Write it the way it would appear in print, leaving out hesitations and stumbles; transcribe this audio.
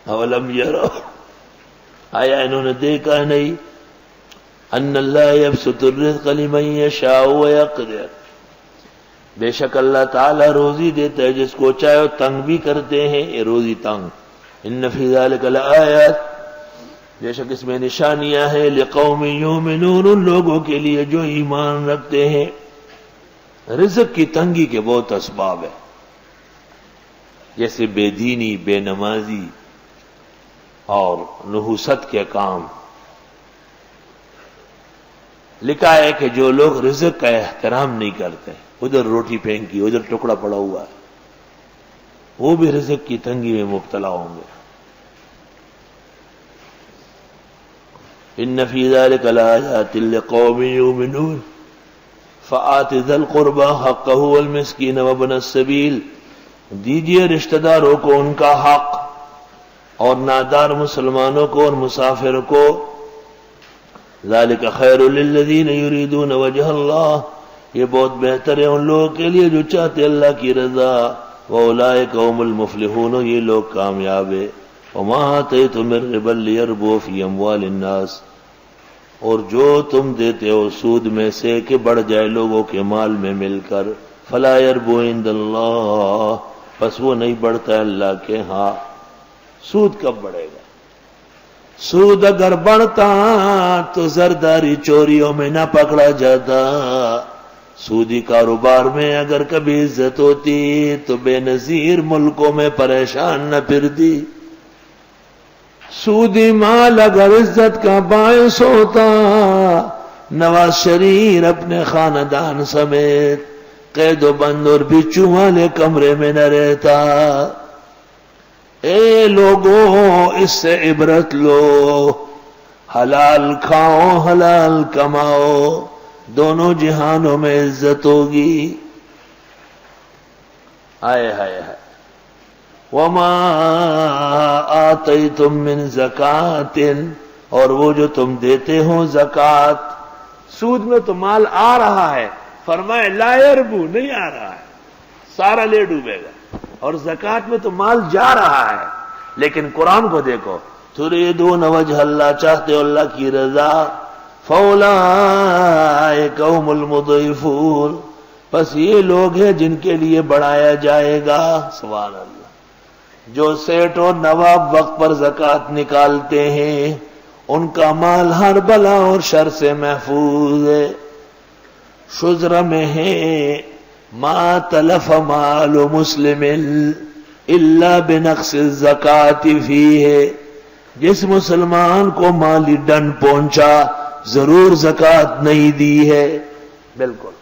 اولم یرو، آیا انہوں نے دیکھا نہیں، ان اللہ یبسط الرزق لمن یشاء ویقدر، بے شک اللہ تعالی روزی دیتا ہے جس کو چاہے، تنگ بھی کرتے ہیں، یہ روزی تنگ۔ ان فی ذلک لآیات، بے شک اس میں نشانیاں ہیں، لقوم یؤمنون، ان لوگوں کے لیے جو ایمان رکھتے ہیں۔ رزق کی تنگی کے بہت اسباب ہیں، جیسے بے دینی، بے نمازی اور نحوست کے کام۔ لکھا ہے کہ جو لوگ رزق کا احترام نہیں کرتے، ادھر روٹی پھینکی، ادھر ٹکڑا پڑا ہوا ہے، وہ بھی رزق کی تنگی میں مبتلا ہوں گے۔ ان فی ذلک لآیات لقوم یؤمنون فآت ذی القربى حقہ والمسکین وابن السبیل، دیجئے رشتہ داروں کو ان کا حق، اور نادار مسلمانوں کو اور مسافر کو۔ ذالک خیر للذین یریدون وجہ اللہ، یہ بہت بہتر ہے ان لوگوں کے لیے جو چاہتے اللہ کی رضا۔ واولئک هم المفلحون، یہ لوگ کامیاب ہیں۔ وما آتیتم من ربا لیربو فی اموال الناس، اور جو تم دیتے ہو سود میں سے کہ بڑھ جائے لوگوں کے مال میں مل کر، فلا یربو عند اللہ، بس وہ نہیں بڑھتا ہے اللہ کے ہاں۔ سود کب بڑھے گا؟ سود اگر بڑھتا تو زرداری چوریوں میں نہ پکڑا جاتا، سودی کاروبار میں اگر کبھی عزت ہوتی تو بے نظیر ملکوں میں پریشان نہ پھرتی، سودی مال اگر عزت کا باعث ہوتا نواز شریف اپنے خاندان سمیت قید و بند اور بچھو والے کمرے میں نہ رہتا۔ اے لوگوں، اس سے عبرت لو، حلال کھاؤ حلال کماؤ، دونوں جہانوں میں عزت ہوگی۔ آئے ہائے ہائے۔ وما آتیتم من زکات، اور وہ جو تم دیتے ہو زکات، سود میں تو مال آ رہا ہے، فرمائے لا یربو، نہیں آ رہا ہے، سارا لے ڈوبے گا، اور زکات میں تو مال جا رہا ہے۔ لیکن قرآن کو دیکھو، تریدون وجہ اللہ، چاہتے ہو اللہ کی رضا، فاولئک هم المضعفون، بس یہ لوگ ہیں جن کے لیے بڑھایا جائے گا۔ سبحان اللہ۔ جو سیٹ اور نواب وقت پر زکوٰۃ نکالتے ہیں ان کا مال ہر بلا اور شر سے محفوظ ہے۔ شزر میں ہے ما تلف مال مسلم الا بنقص الزکوٰۃ فیہ، جس مسلمان کو مالی ڈن پہنچا ضرور زکوٰۃ نہیں دی ہے۔ بالکل